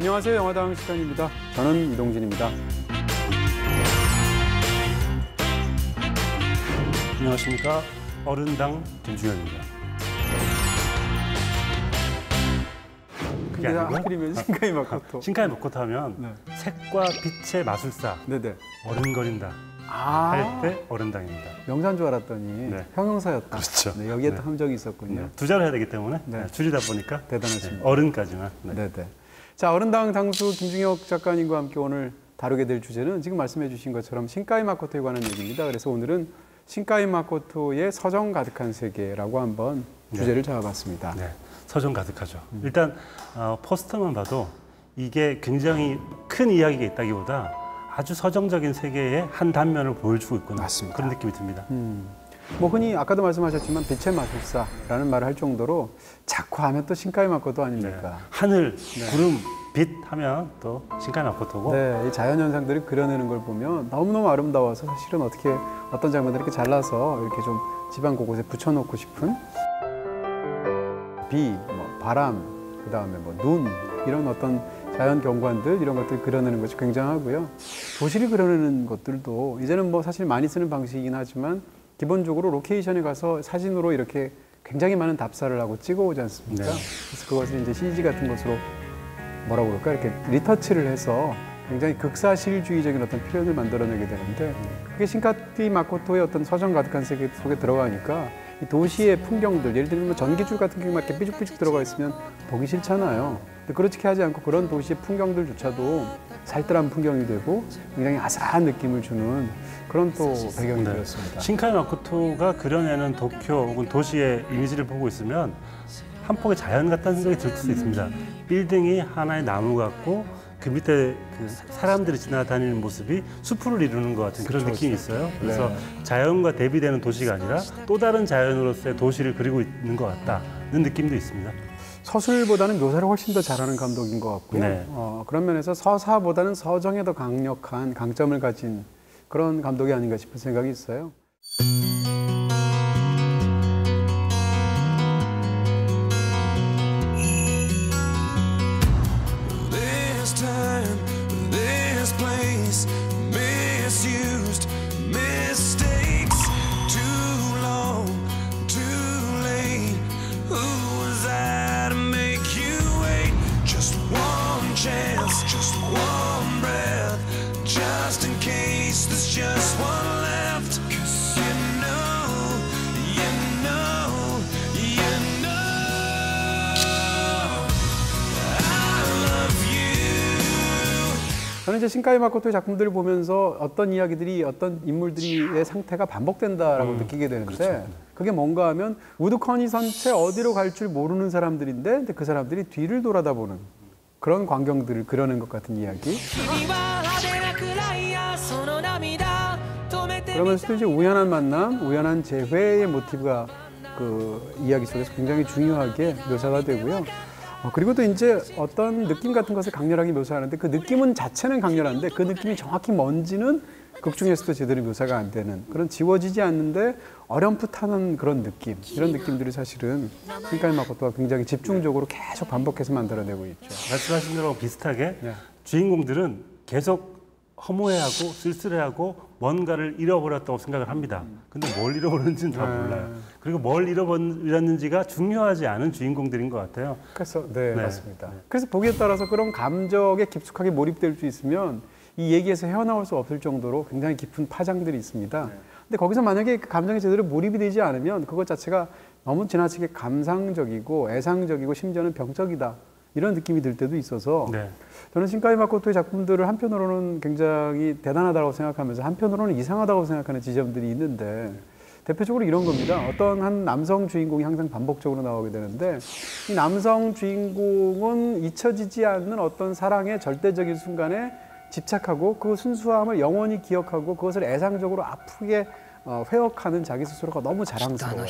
안녕하세요. 영화당 시간입니다. 저는 이동진입니다. 안녕하십니까. 어른당 김중현입니다. 근데 하필이면 신카이 마코토. 신카이 마코토 하면 네. 색과 빛의 마술사, 네네. 어른거린다 할 때 어른당입니다. 명사인 줄 알았더니 네. 형용사였다. 그렇죠. 네, 여기에 네. 또 함정이 있었군요. 네. 두 자로 해야 되기 때문에 네. 줄이다 보니까 대단하십니다. 어른까지만. 네. 네네. 자, 어른당 당수 김중혁 작가님과 함께 오늘 다루게 될 주제는 지금 말씀해 주신 것처럼 신카이 마코토에 관한 얘기입니다. 그래서 오늘은 신카이 마코토의 서정 가득한 세계라고 한번 주제를 잡아봤습니다. 네. 서정 가득하죠. 일단 포스터만 봐도 이게 굉장히 큰 이야기가 있다기보다 아주 서정적인 세계의 한 단면을 보여주고 있구나. 맞습니다. 그런 느낌이 듭니다. 뭐 흔히 아까도 말씀하셨지만 빛의 마술사라는 말을 할 정도로 작화하면 또 신카이 마코토 아닙니까? 네. 하늘, 구름, 빛 하면 또 신카이 마코토고. 네, 이 자연 현상들을 그려내는 걸 보면 너무너무 아름다워서 사실은 어떤 장면들을 이렇게 잘라서 이렇게 좀 집안 곳곳에 붙여놓고 싶은 비, 뭐 바람, 그다음에 뭐 눈 이런 어떤 자연 경관들 이런 것들 그려내는 것이 굉장하고요. 도시를 그려내는 것들도 이제는 뭐 사실 많이 쓰는 방식이긴 하지만 기본적으로 로케이션에 가서 사진으로 이렇게 굉장히 많은 답사를 하고 찍어오지 않습니까? 네. 그래서 그것을 이제 CG 같은 것으로 뭐라고 그럴까 이렇게 리터치를 해서 굉장히 극사실주의적인 어떤 표현을 만들어내게 되는데 그게 신카이 마코토의 어떤 서정 가득한 세계 속에 들어가니까 이 도시의 풍경들 예를 들면 전기줄 같은 경우에 이렇게 삐죽삐죽 들어가 있으면 보기 싫잖아요. 근데 그렇게 하지 않고 그런 도시의 풍경들조차도 살뜰한 풍경이 되고 굉장히 아사한 느낌을 주는 그런 또 배경이 되었습니다. 신카이 마코토가 그려내는 도쿄 혹은 도시의 이미지를 보고 있으면 한 폭의 자연 같다는 생각이 들 수도 있습니다. 빌딩이 하나의 나무 같고 그 밑에 그 사람들이 지나다니는 모습이 숲을 이루는 것 같은 그런 느낌이 있어요. 그래서 자연과 대비되는 도시가 아니라 또 다른 자연으로서의 도시를 그리고 있는 것 같다는 느낌도 있습니다. 서술보다는 묘사를 훨씬 더 잘하는 감독인 것 같고요. 네. 그런 면에서 서사보다는 서정에 더 강력한 강점을 가진 그런 감독이 아닌가 싶은 생각이 있어요. 저는 이제 신카이 마코토의 작품들을 보면서 어떤 이야기들이 어떤 인물들의 상태가 반복된다라고 느끼게 되는데 그렇죠. 그게 뭔가 하면 우두커니 선체 어디로 갈 줄 모르는 사람들인데 근데 그 사람들이 뒤를 돌아다보는 그런 광경들을 그려낸 것 같은 이야기. 그러면서도 이제 우연한 만남, 우연한 재회의 모티브가 그 이야기 속에서 굉장히 중요하게 묘사가 되고요. 그리고 또 이제 어떤 느낌 같은 것을 강렬하게 묘사하는데 그 느낌은 자체는 강렬한데 그 느낌이 정확히 뭔지는 극 중에서도 제대로 묘사가 안 되는 그런 지워지지 않는데 어렴풋하는 그런 느낌 이런 느낌들이 사실은 신카이 마코토가 굉장히 집중적으로 계속 반복해서 만들어내고 있죠. 말씀하신 대로 비슷하게 네. 주인공들은 계속 허무해하고 쓸쓸해하고 뭔가를 잃어버렸다고 생각을 합니다. 근데 뭘 잃어버렸는지는 다 몰라요. 그리고 뭘 잃어버렸는지가 중요하지 않은 주인공들인 것 같아요. 그래서 네. 맞습니다. 그래서 보기에 따라서 그런 감정에 깊숙하게 몰입될 수 있으면 이 얘기에서 헤어나올 수 없을 정도로 굉장히 깊은 파장들이 있습니다. 근데 거기서 만약에 그 감정에 제대로 몰입이 되지 않으면 그것 자체가 너무 지나치게 감상적이고 애상적이고 심지어는 병적이다. 이런 느낌이 들 때도 있어서 저는 신카이 마코토의 작품들을 한편으로는 굉장히 대단하다고 생각하면서 한편으로는 이상하다고 생각하는 지점들이 있는데 대표적으로 이런 겁니다. 어떤 한 남성 주인공이 항상 반복적으로 나오게 되는데 이 남성 주인공은 잊혀지지 않는 어떤 사랑의 절대적인 순간에 집착하고 그 순수함을 영원히 기억하고 그것을 애상적으로 아프게 회역하는 자기 스스로가 너무 자랑스러워요.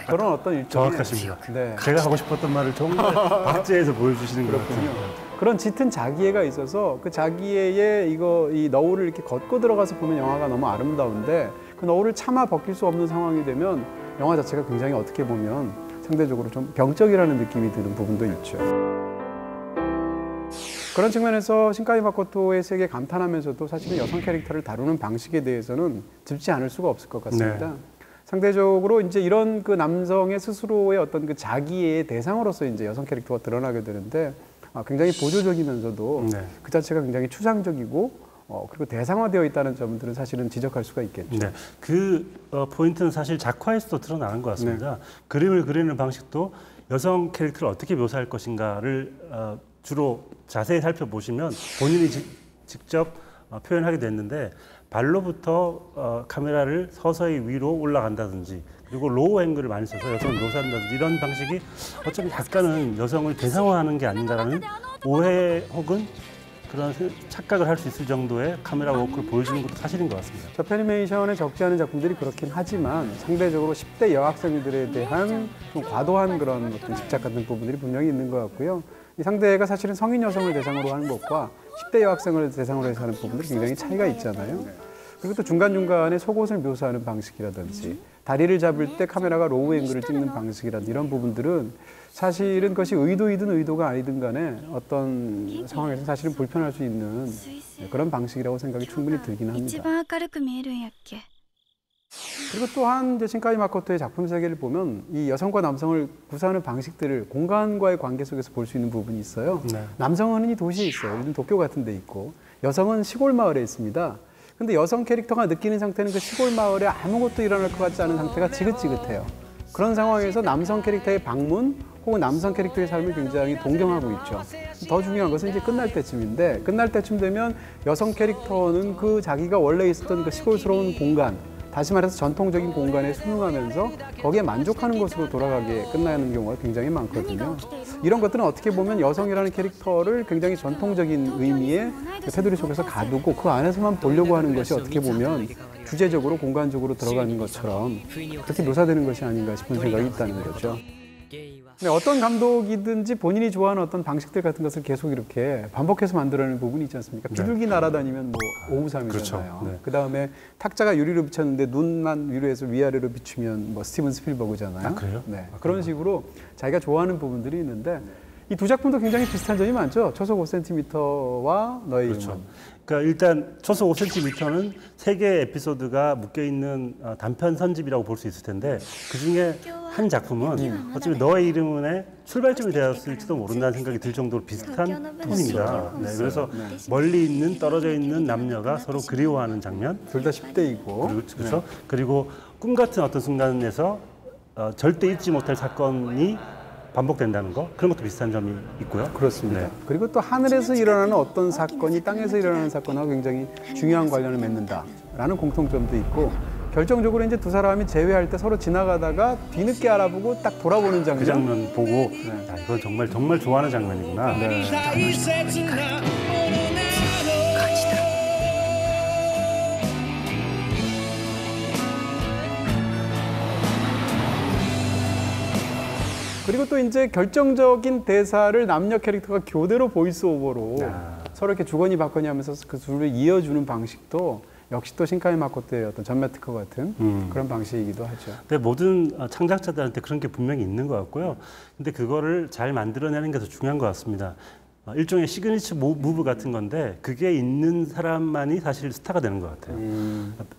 그런 어떤 일종의 정확하십니다. 제가 하고 싶었던 말을 정말 박제해서 보여주시는 거군요. 그런 짙은 자기애가 있어서 그 자기애의 이 너울을 이렇게 걷고 들어가서 보면 영화가 너무 아름다운데 그 너울을 참아 벗길 수 없는 상황이 되면 영화 자체가 굉장히 어떻게 보면 상대적으로 좀 병적이라는 느낌이 드는 부분도 있죠. 그런 측면에서 신카이 마코토의 세계에 감탄하면서도 사실은 여성 캐릭터를 다루는 방식에 대해서는 짚지 않을 수가 없을 것 같습니다. 네. 상대적으로 이제 이런 그 남성의 스스로의 어떤 그 자기의 대상으로서 이제 여성 캐릭터가 드러나게 되는데 굉장히 보조적이면서도 네. 그 자체가 굉장히 추상적이고 그리고 대상화되어 있다는 점들은 사실은 지적할 수가 있겠죠. 네. 그 포인트는 사실 작화에서도 드러나는 것 같습니다. 그림을 그리는 방식도 여성 캐릭터를 어떻게 묘사할 것인가를 주로 자세히 살펴보시면 본인이 직접 표현하게 됐는데 발로부터 카메라를 서서히 위로 올라간다든지 그리고 로우 앵글을 많이 써서 여성을 묘사한다든지 이런 방식이 어쩌면 약간은 여성을 대상화하는 게 아닌가라는 오해 혹은 그런 착각을 할 수 있을 정도의 카메라 워크를 보여주는 것도 사실인 것 같습니다. 저패니메이션에 적지 않은 작품들이 그렇긴 하지만 상대적으로 10대 여학생들에 대한 좀 과도한 그런 어떤 집착 같은 부분들이 분명히 있는 것 같고요. 이 상대가 사실은 성인 여성을 대상으로 하는 것과 10대 여학생을 대상으로 해서 하는 부분들이 굉장히 차이가 있잖아요. 그리고 또 중간중간에 속옷을 묘사하는 방식이라든지 다리를 잡을 때 카메라가 로우 앵글을 찍는 방식이라든지 이런 부분들은 사실은 그것이 의도이든 의도가 아니든 간에 어떤 상황에서 사실은 불편할 수 있는 그런 방식이라고 생각이 충분히 들긴 합니다. 그리고 또한 이제 신카이 마코토의 작품 세계를 보면 이 여성과 남성을 구사하는 방식들을 공간과의 관계 속에서 볼 수 있는 부분이 있어요. 네. 남성은 이 도시에 있어요. 요즘 도쿄 같은 데 있고 여성은 시골 마을에 있습니다. 근데 여성 캐릭터가 느끼는 상태는 그 시골 마을에 아무것도 일어날 것 같지 않은 상태가 지긋지긋해요. 그런 상황에서 남성 캐릭터의 방문 혹은 남성 캐릭터의 삶을 굉장히 동경하고 있죠. 더 중요한 것은 이제 끝날 때쯤인데 끝날 때쯤 되면 여성 캐릭터는 그 자기가 원래 있었던 그 시골스러운 공간, 다시 말해서 전통적인 공간에 순응하면서 거기에 만족하는 것으로 돌아가게 끝나는 경우가 굉장히 많거든요. 이런 것들은 어떻게 보면 여성이라는 캐릭터를 굉장히 전통적인 의미의 테두리 속에서 가두고 그 안에서만 보려고 하는 것이 어떻게 보면 주제적으로 공간적으로 들어가는 것처럼 그렇게 묘사되는 것이 아닌가 싶은 생각이 있다는 거죠. 네, 어떤 감독이든지 본인이 좋아하는 어떤 방식들 같은 것을 계속 이렇게 반복해서 만들어내는 부분이 있지 않습니까? 비둘기 날아다니면 뭐 오우삼이잖아요. 그렇죠. 네. 그다음에 탁자가 유리로 비쳤는데 눈만 위로해서 위아래로 비추면 뭐 스티븐 스필버그잖아요. 아, 그래요? 네, 그런 식으로 자기가 좋아하는 부분들이 있는데 이 두 작품도 굉장히 비슷한 점이 많죠. 초속 5cm와 너의 그렇죠. 이름은. 그러니까 일단 초속 5cm는 3개의 에피소드가 묶여있는 단편 선집이라고 볼 수 있을 텐데 그중에 한 작품은 어쩌면 너의 이름은의 출발점이 되었을지도 모른다는 생각이 들 정도로 비슷한 톤입니다. 네, 그래서 멀리 있는 떨어져 있는 남녀가 서로 그리워하는 장면 둘 다 10대이고. 그렇죠. 그리고 꿈 같은 어떤 순간에서 절대 잊지 못할 사건이 반복된다는 거 그런 것도 비슷한 점이 있고요. 그렇습니다. 네. 그리고 또 하늘에서 일어나는 어떤 사건이 땅에서 일어나는 사건하고 굉장히 중요한 관련을 맺는다라는 공통점도 있고 결정적으로 이제 두 사람이 재회할 때 서로 지나가다가 뒤늦게 알아보고 딱 돌아보는 장면. 그 장면 보고 야, 이건 정말 좋아하는 장면이구나. 네. 그리고 또 이제 결정적인 대사를 남녀 캐릭터가 교대로 보이스 오버로 서로 이렇게 주거니 받거니 하면서 그 둘을 이어주는 방식도 역시 또 신카이 마코토의 어떤 전매 특허 같은 그런 방식이기도 하죠. 근데 모든 창작자들한테 그런 게 분명히 있는 것 같고요. 근데 그거를 잘 만들어내는 게 더 중요한 것 같습니다. 일종의 시그니처 무브 같은 건데 그게 있는 사람만이 사실 스타가 되는 것 같아요.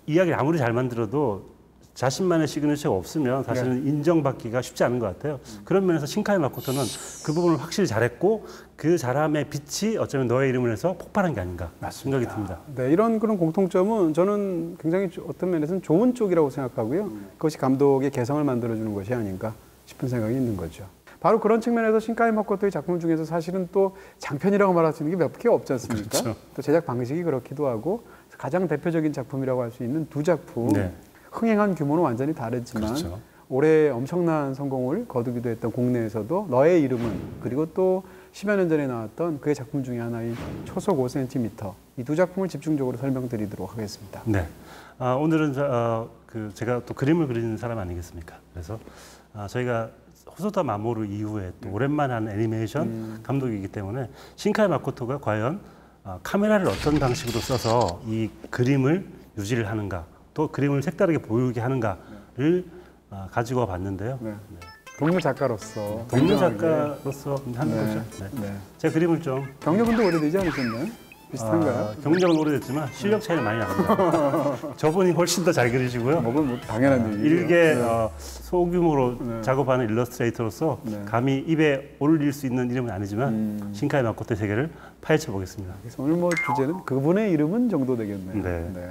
이야기를 아무리 잘 만들어도 자신만의 시그니처가 없으면 사실은 인정받기가 쉽지 않은 것 같아요. 그런 면에서 신카이 마코토는 그 부분을 확실히 잘했고 그 잘함의 빛이 어쩌면 너의 이름을 해서 폭발한 게 아닌가 생각이 듭니다. 네, 이런 그런 공통점은 저는 굉장히 어떤 면에서는 좋은 쪽이라고 생각하고요. 그것이 감독의 개성을 만들어주는 것이 아닌가 싶은 생각이 있는 거죠. 바로 그런 측면에서 신카이 마코토의 작품 중에서 사실은 또 장편이라고 말할 수 있는 게 몇 개 없지 않습니까? 그렇죠. 또 제작 방식이 그렇기도 하고 가장 대표적인 작품이라고 할 수 있는 두 작품. 네. 흥행한 규모는 완전히 다르지만 그렇죠. 올해 엄청난 성공을 거두기도 했던 국내에서도 너의 이름은 그리고 또 10여 년 전에 나왔던 그의 작품 중에 하나인 초속 5cm 이 두 작품을 집중적으로 설명드리도록 하겠습니다. 네. 오늘은 제가 또 그림을 그리는 사람 아니겠습니까? 그래서 저희가 호소다 마모루 이후에 또 오랜만에 하는 애니메이션 감독이기 때문에 신카이 마코토가 과연 카메라를 어떤 방식으로 써서 이 그림을 유지를 하는가 또 그림을 색다르게 보이게 하는가를 가지고 봤는데요. 네. 동료 작가로서. 동료 굉장하게. 작가로서 하는 네. 거죠. 네. 네. 제 그림을 좀 경력은 또 오래되지 않으셨나요? 비슷한가요? 경력은 오래됐지만 실력 차이는 많이 납니다. 저분이 훨씬 더 잘 그리시고요. 뭐건 뭐 당연한 얘기죠. 일개 네. 소규모로 네. 작업하는 일러스트레이터로서 네. 감히 입에 올릴 수 있는 이름은 아니지만 신카이 마코토의 세계를 파헤쳐 보겠습니다. 그래서 오늘 뭐 주제는 그분의 이름은 정도 되겠네요. 네.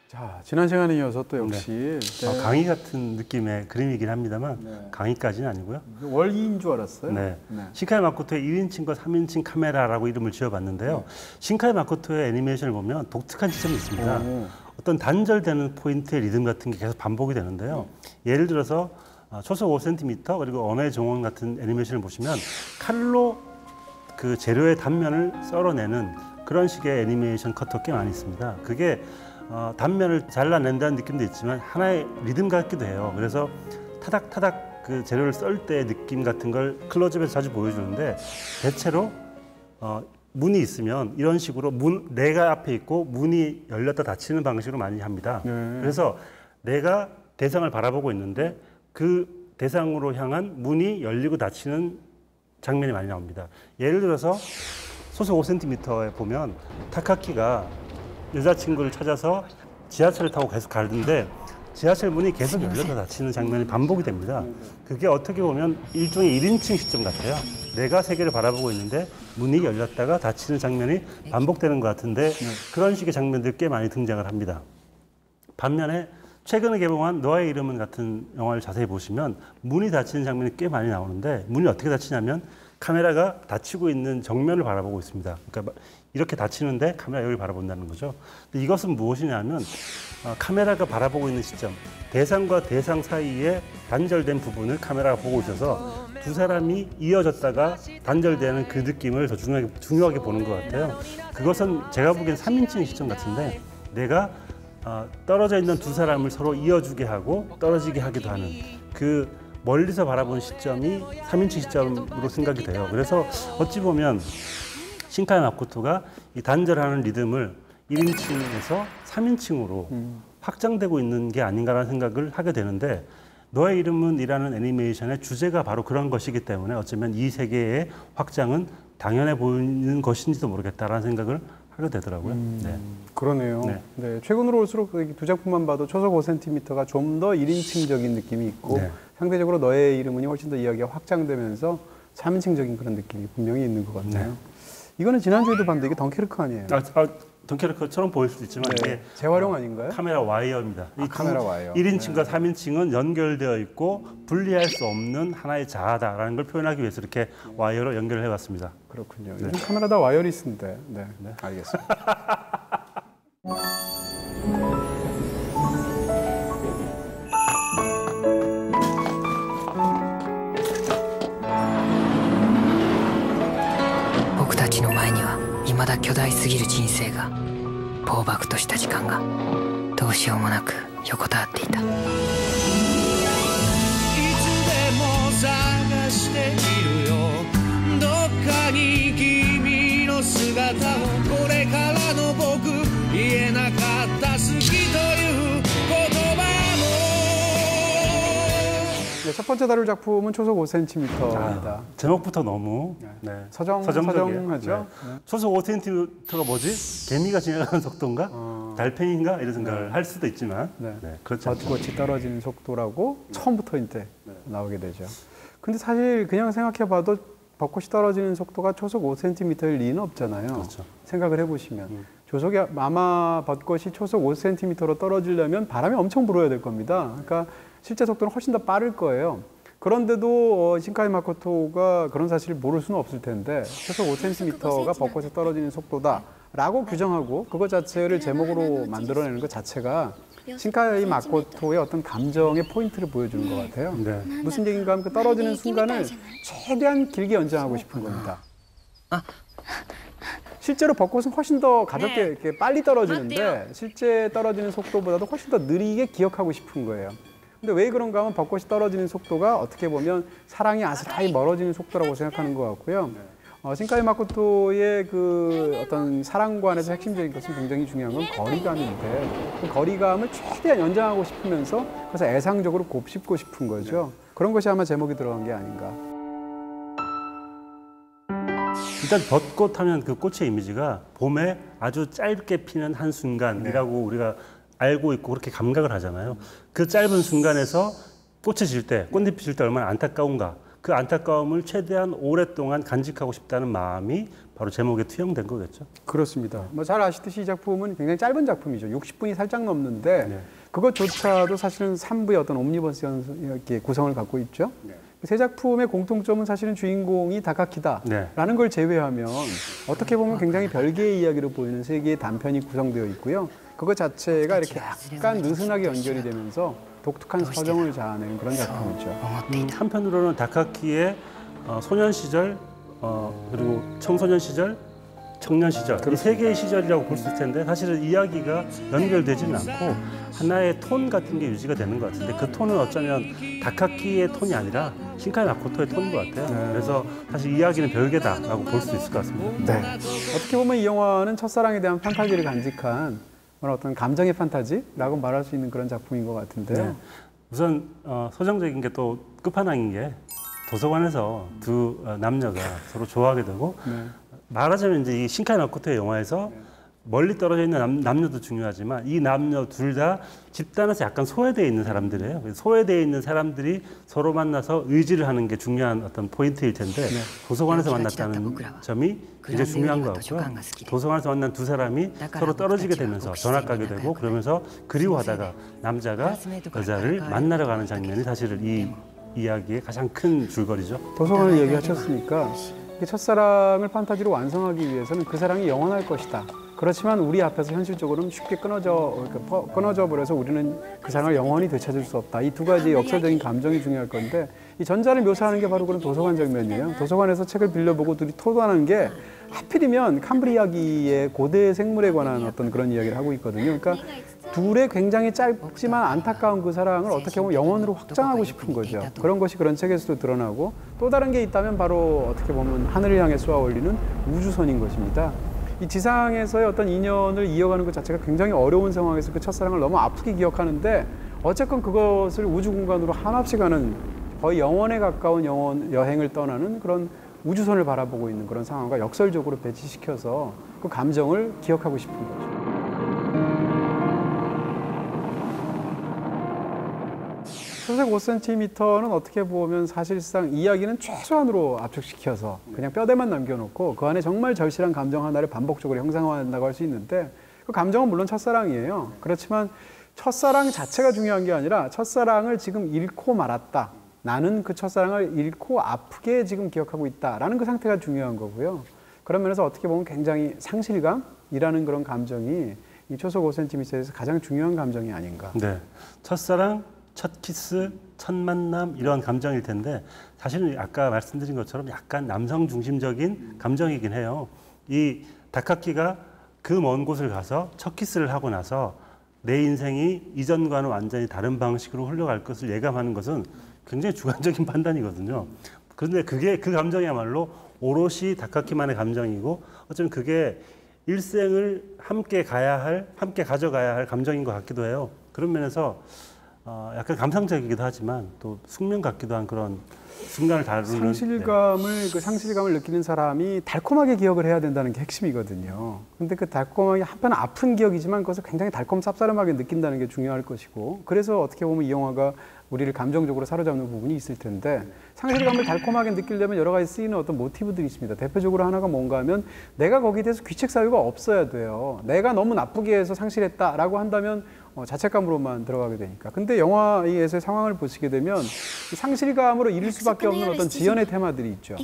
자, 지난 시간에 이어서 또 역시 네. 강의 같은 느낌의 그림이긴 합니다만 네. 강의까지는 아니고요. 월기인 줄 알았어요. 네. 네. 신카이 마코토의 1인칭과 3인칭 카메라라고 이름을 지어봤는데요. 신카이 마코토의 애니메이션을 보면 독특한 지점이 있습니다. 어떤 단절되는 포인트의 리듬 같은 게 계속 반복이 되는데요. 예를 들어서 초속 5cm 그리고 언어의 정원 같은 애니메이션을 보시면 칼로 그 재료의 단면을 썰어내는 그런 식의 애니메이션 커터 꽤 많이 있습니다. 그게 단면을 잘라낸다는 느낌도 있지만 하나의 리듬 같기도 해요. 그래서 타닥타닥 그 재료를 썰 때의 느낌 같은 걸 클로즈업에서 자주 보여주는데 대체로 문이 있으면 이런 식으로 내가 앞에 있고 문이 열렸다 닫히는 방식으로 많이 합니다. 그래서 내가 대상을 바라보고 있는데 그 대상으로 향한 문이 열리고 닫히는 장면이 많이 나옵니다. 예를 들어서 소속 5cm에 보면 타카키가 여자친구를 찾아서 지하철을 타고 계속 가는데 지하철 문이 계속 열렸다 닫히는 장면이 반복이 됩니다. 그게 어떻게 보면 일종의 1인칭 시점 같아요. 내가 세계를 바라보고 있는데 문이 열렸다가 닫히는 장면이 반복되는 것 같은데 그런 식의 장면들이 꽤 많이 등장을 합니다. 반면에 최근에 개봉한 너의 이름은 같은 영화를 자세히 보시면 문이 닫히는 장면이 꽤 많이 나오는데 문이 어떻게 닫히냐면 카메라가 닫히고 있는 정면을 바라보고 있습니다. 그러니까 이렇게 닫히는데 카메라 여기를 바라본다는 거죠. 근데 이것은 무엇이냐면 카메라가 바라보고 있는 시점, 대상과 대상 사이에 단절된 부분을 카메라가 보고 있어서 두 사람이 이어졌다가 단절되는 그 느낌을 더 중요하게 보는 것 같아요. 그것은 제가 보기엔 3인칭 시점 같은데 내가 떨어져 있는 두 사람을 서로 이어주게 하고 떨어지게 하기도 하는 그 멀리서 바라보는 시점이 3인칭 시점으로 생각이 돼요. 그래서 어찌 보면 신카이 마코토가 이 단절하는 리듬을 1인칭에서 3인칭으로 확장되고 있는 게 아닌가라는 생각을 하게 되는데 너의 이름은 이라는 애니메이션의 주제가 바로 그런 것이기 때문에 어쩌면 이 세계의 확장은 당연해 보이는 것인지도 모르겠다라는 생각을 하게 되더라고요. 네. 그러네요. 네. 네, 최근으로 올수록 두 작품만 봐도 초속 5cm가 좀 더 1인칭적인 느낌이 있고 네. 상대적으로 너의 이름은이 훨씬 더 이야기가 확장되면서 3인칭적인 그런 느낌이 분명히 있는 것 같아요. 네. 이거는 지난주에도 봤는데 이게 덩케르크 아니에요? 덩케르크처럼 보일 수도 있지만 네. 이게 재활용 아닌가요? 카메라 와이어입니다. 카메라 와이어. 1인칭과 3인칭은 연결되어 있고 분리할 수 없는 하나의 자아다라는 걸 표현하기 위해서 이렇게 와이어로 연결을 해봤습니다. 그렇군요. 요즘 카메라 다 와이어리스인데. 네, 알겠습니다.僕たちの前には未だ巨大すぎる人生が暴漠とした時間がどうしようもなく横たわっていたいつでも探しているよどっかに君の姿をこれからの僕言えなかった好きという言葉네, 첫 번째 다룰 작품은 초속 5cm입니다. 제목부터 너무 서정적이에요. 서정하죠. 네. 초속 5cm가 뭐지? 개미가 지나가는 속도인가? 달팽이인가? 이런 생각을 할 수도 있지만 그렇죠. 벚꽃이 떨어지는 속도라고 처음부터 이제 나오게 되죠. 근데 사실 그냥 생각해봐도 벚꽃이 떨어지는 속도가 초속 5cm일 리는 없잖아요. 그렇죠. 생각을 해보시면. 조속이 아마 벚꽃이 초속 5cm로 떨어지려면 바람이 엄청 불어야 될 겁니다. 그러니까 실제 속도는 훨씬 더 빠를 거예요. 그런데도 신카이 마코토가 그런 사실을 모를 수는 없을 텐데 초속 5cm가 벚꽃이 떨어지는 속도다라고 규정하고 그것 자체를 제목으로 만들어내는 것 자체가 신카이 마코토의 어떤 감정의 포인트를 보여주는 것 같아요. 네. 무슨 얘기인가 하면 그 떨어지는 순간을 최대한 길게 연장하고 싶은 겁니다. 실제로 벚꽃은 훨씬 더 가볍게 이렇게 빨리 떨어지는데 실제 떨어지는 속도보다도 훨씬 더 느리게 기억하고 싶은 거예요. 근데 왜 그런가 하면 벚꽃이 떨어지는 속도가 어떻게 보면 사랑이 아스라이 멀어지는 속도라고 생각하는 것 같고요. 신카이 마코토의 그 어떤 사랑관에서 핵심적인 것은 굉장히 중요한 건 거리감인데 그 거리감을 최대한 연장하고 싶으면서 그래서 애상적으로 곱씹고 싶은 거죠. 그런 것이 아마 제목이 들어간 게 아닌가. 일단 벚꽃 하면 그 꽃의 이미지가 봄에 아주 짧게 피는 한 순간이라고 우리가 알고 있고 그렇게 감각을 하잖아요. 그 짧은 순간에서 꽃이 질 때, 꽃잎이 질 때 얼마나 안타까운가. 그 안타까움을 최대한 오랫동안 간직하고 싶다는 마음이 바로 제목에 투영된 거겠죠. 그렇습니다. 뭐 잘 아시듯이 이 작품은 굉장히 짧은 작품이죠. 60분이 살짝 넘는데 그것조차도 사실은 3부의 어떤 옴니버스 이렇게 구성을 갖고 있죠. 세 작품의 공통점은 사실은 주인공이 다카키다라는 걸 제외하면 어떻게 보면 굉장히 별개의 이야기로 보이는 세 개의 단편이 구성되어 있고요. 그것 자체가 이렇게 약간 느슨하게 연결이 되면서 독특한 서정을 자아내는 그런 작품이죠. 한편으로는 다카키의 소년 시절, 그리고 청소년 시절, 청년 시절 이 세 개의 시절이라고 볼 수 있을 텐데 사실은 이야기가 연결되지는 않고 하나의 톤 같은 게 유지가 되는 것 같은데 그 톤은 어쩌면 다카키의 톤이 아니라 신카이 마코토의 톤인 것 같아요. 그래서 사실 이야기는 별개다라고 볼 수 있을 것 같습니다. 네. 어떻게 보면 이 영화는 첫사랑에 대한 판타지를 간직한 어떤 감정의 판타지라고 말할 수 있는 그런 작품인 것 같은데요. 우선 서정적인 게 또 끝판왕인 게 도서관에서 두 남녀가 서로 좋아하게 되고 말하자면 이제 이 신카이 마코토의 영화에서 멀리 떨어져 있는 남녀도 중요하지만 이 남녀 둘 다 집단에서 약간 소외되어 있는 사람들이에요. 소외되어 있는 사람들이 서로 만나서 의지를 하는 게 중요한 어떤 포인트일 텐데 도서관에서 만났다는 점이 굉장히 중요한 것 같고요. 도서관에서 만난 두 사람이 서로 떨어지게 되면서 전학 가게 되고 그러면서 그리워하다가 남자가 여자를 만나러 가는 장면이 사실은 이 이야기의 가장 큰 줄거리죠. 도서관을 얘기하셨으니까 첫사랑을 판타지로 완성하기 위해서는 그 사랑이 영원할 것이다. 그렇지만 우리 앞에서 현실적으로는 쉽게 끊어져 버려서 우리는 그 사랑을 영원히 되찾을 수 없다. 이 두 가지 역설적인 감정이 중요할 건데 이 전자를 묘사하는 게 바로 그런 도서관 장면이에요. 도서관에서 책을 빌려보고 둘이 토론하는 게 하필이면 캄브리아기의 고대 생물에 관한 어떤 그런 이야기를 하고 있거든요. 그러니까 둘의 굉장히 짧지만 안타까운 그 사랑을 어떻게 보면 영원으로 확장하고 싶은 거죠. 그런 것이 그런 책에서도 드러나고 또 다른 게 있다면 바로 어떻게 보면 하늘을 향해 쏘아 올리는 우주선인 것입니다. 이 지상에서의 어떤 인연을 이어가는 것 자체가 굉장히 어려운 상황에서 그 첫사랑을 너무 아프게 기억하는데 어쨌건 그것을 우주 공간으로 한없이 가는 거의 영원에 가까운 여행을 떠나는 그런 우주선을 바라보고 있는 그런 상황과 역설적으로 배치시켜서 그 감정을 기억하고 싶은 거죠. 초색 5cm는 어떻게 보면 사실상 이야기는 최소한으로 압축시켜서 그냥 뼈대만 남겨놓고 그 안에 정말 절실한 감정 하나를 반복적으로 형상화한다고 할 수 있는데 그 감정은 물론 첫사랑이에요. 그렇지만 첫사랑 자체가 중요한 게 아니라 첫사랑을 지금 잃고 말았다. 나는 그 첫사랑을 잃고 아프게 지금 기억하고 있다라는 그 상태가 중요한 거고요. 그런 면에서 어떻게 보면 굉장히 상실감이라는 그런 감정이 이 초속 5cm에서 가장 중요한 감정이 아닌가. 네, 첫사랑, 첫 키스, 첫 만남 이런 감정일 텐데 사실은 아까 말씀드린 것처럼 약간 남성 중심적인 감정이긴 해요. 이 다카키가 그 먼 곳을 가서 첫 키스를 하고 나서 내 인생이 이전과는 완전히 다른 방식으로 흘러갈 것을 예감하는 것은 굉장히 주관적인 판단이거든요. 그런데 그게 그 감정이야말로 오롯이 다카키만의 감정이고 어쩌면 그게 일생을 함께 가져가야 할 감정인 것 같기도 해요. 그런 면에서 약간 감상적이기도 하지만 또 숙명 같기도 한 그런 순간을 다루는 그 상실감을 느끼는 사람이 달콤하게 기억을 해야 된다는 게 핵심이거든요. 근데 그 달콤하게 한편 아픈 기억이지만 그것을 굉장히 달콤 쌉싸름하게 느낀다는 게 중요할 것이고 그래서 어떻게 보면 이 영화가 우리를 감정적으로 사로잡는 부분이 있을 텐데 상실감을 달콤하게 느끼려면 여러 가지 쓰이는 어떤 모티브들이 있습니다. 대표적으로 하나가 뭔가 하면 내가 거기에 대해서 귀책 사유가 없어야 돼요. 내가 너무 나쁘게 해서 상실했다라고 한다면 자책감으로만 들어가게 되니까. 근데 영화에서의 상황을 보시게 되면 이 상실감으로 이룰 수밖에 없는 어떤 지연의 테마들이 있죠.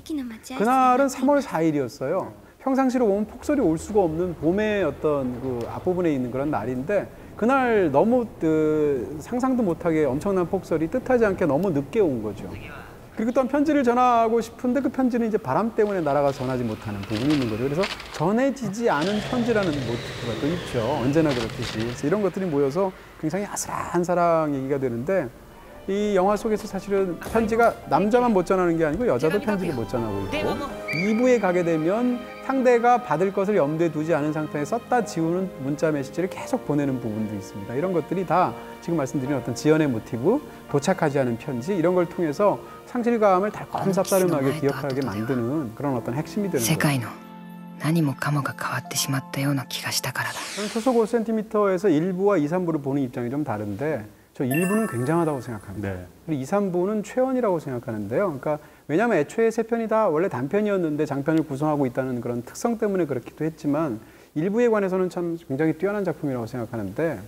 그날은 3월 4일이었어요. 평상시로 보면 폭설이 올 수가 없는 봄의 어떤 그 앞부분에 있는 그런 날인데 그날 너무 상상도 못하게 엄청난 폭설이 뜻하지 않게 너무 늦게 온 거죠. 그리고 또한 편지를 전하고 싶은데 그 편지는 이제 바람 때문에 날아가 전하지 못하는 부분이 있는 거죠. 그래서 전해지지 않은 편지라는 모티브가 또 있죠. 언제나 그렇듯이. 그래서 이런 것들이 모여서 굉장히 아슬한 사랑 얘기가 되는데 이 영화 속에서 사실은 편지가 남자만 못 전하는 게 아니고 여자도 편지를 못 전하고 있고 2부에 가게 되면 상대가 받을 것을 염두에 두지 않은 상태에 썼다 지우는 문자 메시지를 계속 보내는 부분도 있습니다. 이런 것들이 다 지금 말씀드린 어떤 지연의 모티브, 도착하지 않은 편지 이런 걸 통해서 상실감을 달콤쌉싸름하게 기억하게 만드는 그런 어떤 핵심이 되는 거예요. 世界の何もかもが変わってしまったような気がしたからだ. 저는 초속 5cm에서 1부와 2, 3부를 보는 입장이 좀 다른데 저 1부는 굉장하다고 생각합니다. 네. 그리고 2, 3부는 최원이라고 생각하는데요. 그러니까 왜냐하면 애초에 세 편이 다 원래 단편이었는데 장편을 구성하고 있다는 그런 특성 때문에 그렇기도 했지만 1부에 관해서는 참 굉장히 뛰어난 작품이라고 생각하는데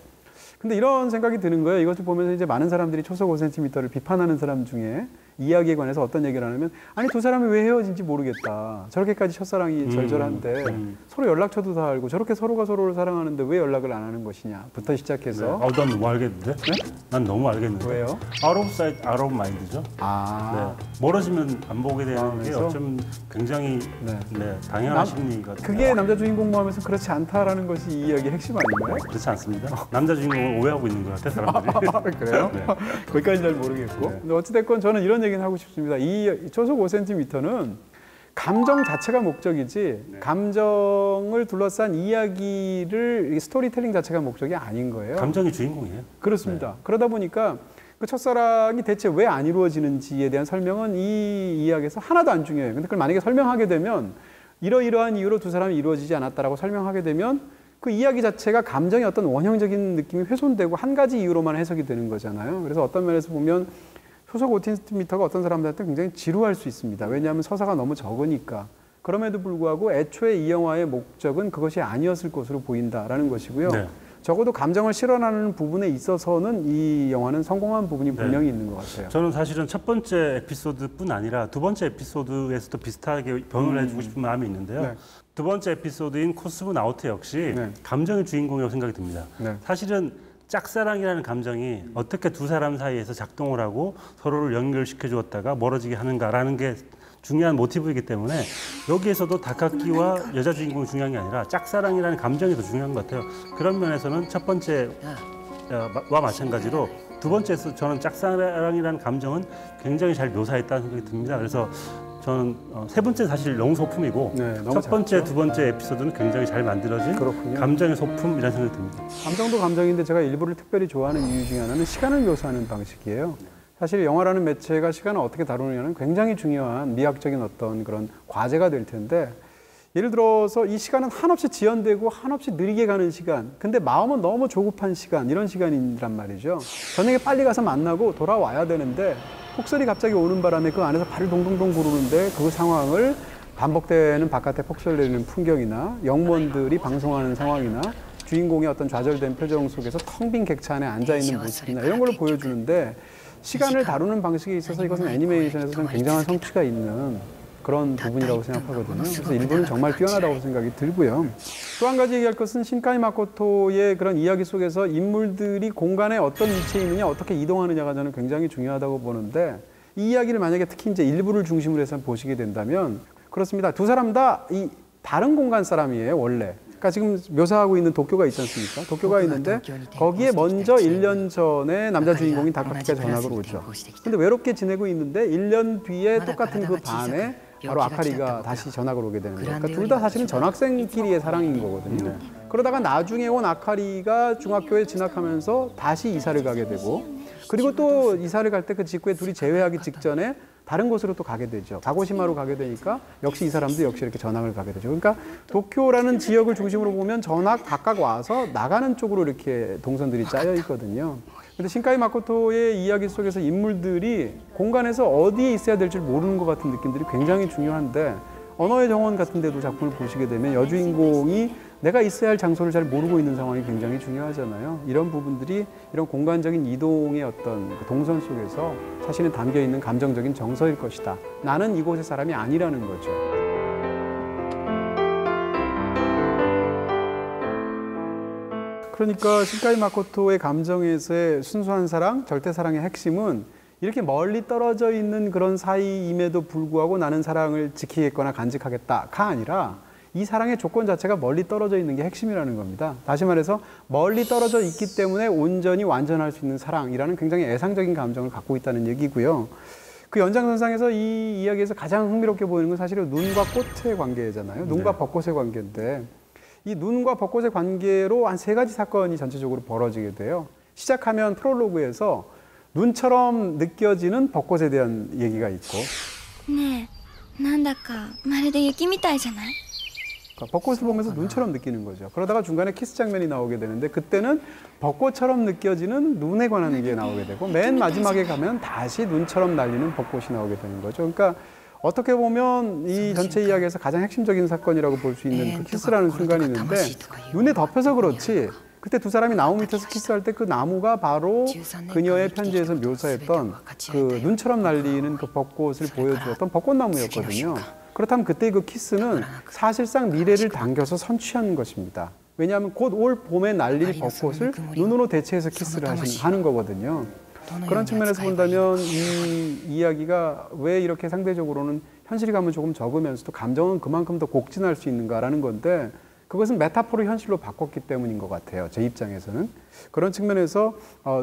근데 이런 생각이 드는 거예요. 이것을 보면서 이제 많은 사람들이 초속 5cm를 비판하는 사람 중에 이야기에 관해서 어떤 얘기를 하냐면 아니 두 사람이 왜 헤어진지 모르겠다. 저렇게까지 첫사랑이 절절한데 서로 연락처도 다 알고 저렇게 서로가 서로를 사랑하는데 왜 연락을 안 하는 것이냐부터 시작해서 난 너무 알겠는데? 네? 난 너무 알겠는데? 왜요? Out of sight, out of mind죠. 아 네. 멀어지면 안 보게 되는 게 그래서? 어쩜 굉장히 네. 당연한 심리 같아요. 그게 남자 주인공 모함에서 그렇지 않다라는 것이 이 이야기의 핵심 아닌가요? 그렇지 않습니다. 남자 주인공을 오해하고 있는 것 같아 사람들이. 그래요? 네. 거기까지는 잘 모르겠고. 근데 어찌됐건 저는 이런 얘기는 하고 싶습니다. 이 초속 5cm는 감정 자체가 목적이지 감정을 둘러싼 이야기를 스토리텔링 자체가 목적이 아닌 거예요. 감정이 주인공이에요. 그렇습니다. 그러다 보니까 그 첫사랑이 대체 왜 안 이루어지는지에 대한 설명은 이 이야기에서 하나도 안 중요해요. 근데 그걸 만약에 설명하게 되면 이러이러한 이유로 두 사람이 이루어지지 않았다라고 설명하게 되면 그 이야기 자체가 감정의 어떤 원형적인 느낌이 훼손되고 한 가지 이유로만 해석이 되는 거잖아요. 그래서 어떤 면에서 보면 초속 5cm가 어떤 사람들한테 굉장히 지루할 수 있습니다. 왜냐하면 서사가 너무 적으니까. 그럼에도 불구하고 애초에 이 영화의 목적은 그것이 아니었을 것으로 보인다라는 것이고요. 네. 적어도 감정을 실현하는 부분에 있어서는 이 영화는 성공한 부분이 분명히 있는 것 같아요. 저는 사실은 첫 번째 에피소드뿐 아니라 두 번째 에피소드에서도 비슷하게 변을 해주고 싶은 마음이 있는데요. 네. 두 번째 에피소드인 코스브 나우트 역시 네. 감정의 주인공이라고 생각이 듭니다. 네. 사실은 짝사랑이라는 감정이 어떻게 두 사람 사이에서 작동을 하고 서로를 연결시켜 주었다가 멀어지게 하는가라는 게 중요한 모티브이기 때문에 여기에서도 다카키와 여자 주인공이 중요한 게 아니라 짝사랑이라는 감정이 더 중요한 것 같아요. 그런 면에서는 첫 번째와 마찬가지로 두 번째에서 저는 짝사랑이라는 감정은 굉장히 잘 묘사했다는 생각이 듭니다. 그래서 저는 세 번째 사실 너무 소품이고 네, 너무 첫 번째, 작죠. 두 번째 에피소드는 굉장히 잘 만들어진 그렇군요. 감정의 소품이라는 생각이 듭니다. 감정도 감정인데 제가 일부를 특별히 좋아하는 이유 중에 하나는 시간을 묘사하는 방식이에요. 사실 영화라는 매체가 시간을 어떻게 다루느냐는 굉장히 중요한 미학적인 어떤 그런 과제가 될 텐데 예를 들어서 이 시간은 한없이 지연되고 한없이 느리게 가는 시간 근데 마음은 너무 조급한 시간 이런 시간이란 말이죠. 저녁에 빨리 가서 만나고 돌아와야 되는데 폭설이 갑자기 오는 바람에 그 안에서 발을 동동동 구르는데 그 상황을 반복되는 바깥에 폭설 내리는 풍경이나 영무원들이 방송하는 상황이나 주인공의 어떤 좌절된 표정 속에서 텅 빈 객차 안에 앉아있는 모습이나 이런 걸 보여주는데 시간을 다루는 방식에 있어서 이것은 애니메이션에서 좀 굉장한 성취가 있는 그런 부분이라고 생각하거든요. 그래서 일부는 정말 뛰어나다고 생각이 들고요. 또 한 가지 얘기할 것은 신카이 마코토의 그런 이야기 속에서 인물들이 공간에 어떤 위치에 있느냐, 어떻게 이동하느냐가 저는 굉장히 중요하다고 보는데 이 이야기를 만약에 특히 이제 일부를 중심으로 해서 보시게 된다면 그렇습니다. 두 사람 다 이 다른 공간 사람이에요, 원래. 그러니까 지금 묘사하고 있는 도쿄가 있지 않습니까? 도쿄가 있는데 거기에 먼저 1년 전에 남자 주인공인 다카키가 전학을 오죠. 근데 외롭게 지내고 있는데 1년 뒤에 똑같은 그 반에 바로 아카리가 다시 전학을 오게 되는 거예요. 그러니까 둘 다 사실은 전학생끼리의 사랑인 거거든요. 그러다가 나중에 온 아카리가 중학교에 진학하면서 다시 이사를 가게 되고 그리고 또 이사를 갈 때 그 직후에 둘이 재회하기 직전에 다른 곳으로 또 가게 되죠. 가고시마로 가게 되니까 역시 이 사람도 역시 이렇게 전학을 가게 되죠. 그러니까 도쿄라는 지역을 중심으로 보면 전학 각각 와서 나가는 쪽으로 이렇게 동선들이 짜여 있거든요. 근데 신카이 마코토의 이야기 속에서 인물들이 공간에서 어디에 있어야 될지 모르는 것 같은 느낌들이 굉장히 중요한데 언어의 정원 같은 데도 작품을 보시게 되면 여주인공이 내가 있어야 할 장소를 잘 모르고 있는 상황이 굉장히 중요하잖아요. 이런 부분들이 이런 공간적인 이동의 어떤 그 동선 속에서 사실은 담겨있는 감정적인 정서일 것이다. 나는 이곳의 사람이 아니라는 거죠. 그러니까 신카이 마코토의 감정에서의 순수한 사랑, 절대 사랑의 핵심은 이렇게 멀리 떨어져 있는 그런 사이임에도 불구하고 나는 사랑을 지키겠거나 간직하겠다가 아니라 이 사랑의 조건 자체가 멀리 떨어져 있는 게 핵심이라는 겁니다. 다시 말해서 멀리 떨어져 있기 때문에 온전히 완전할 수 있는 사랑이라는 굉장히 애상적인 감정을 갖고 있다는 얘기고요. 그 연장선상에서 이 이야기에서 가장 흥미롭게 보이는 건 사실은 눈과 꽃의 관계잖아요. 눈과 벚꽃의 관계인데 이 눈과 벚꽃의 관계로 한 3가지 사건이 전체적으로 벌어지게 돼요. 시작하면 프롤로그에서 눈처럼 느껴지는 벚꽃에 대한 얘기가 있고 ねえ、なんだかまるで雪みたいじゃない？ 그러니까 벚꽃을 보면서 눈처럼 느끼는 거죠. 그러다가 중간에 키스 장면이 나오게 되는데 그때는 벚꽃처럼 느껴지는 눈에 관한 게 나오게 되고 맨 마지막에 가면 다시 눈처럼 날리는 벚꽃이 나오게 되는 거죠. 그러니까 어떻게 보면 이 전체 이야기에서 가장 핵심적인 사건이라고 볼 수 있는 그 키스라는 순간이 있는데 눈에 덮여서 그렇지 그때 두 사람이 나무 밑에서 키스할 때 그 나무가 바로 그녀의 편지에서 묘사했던 그 눈처럼 날리는 그 벚꽃을 보여주었던 벚꽃나무였거든요. 그렇다면 그때 그 키스는 사실상 미래를 당겨서 선취한 것입니다. 왜냐하면 곧 올 봄에 날릴 벚꽃을 눈으로 대체해서 키스를 하는 거거든요. 그런 측면에서 본다면 이 이야기가 왜 이렇게 상대적으로는 현실감은 조금 적으면서도 감정은 그만큼 더 곡진할 수 있는가라는 건데 그것은 메타포를 현실로 바꿨기 때문인 것 같아요. 제 입장에서는. 그런 측면에서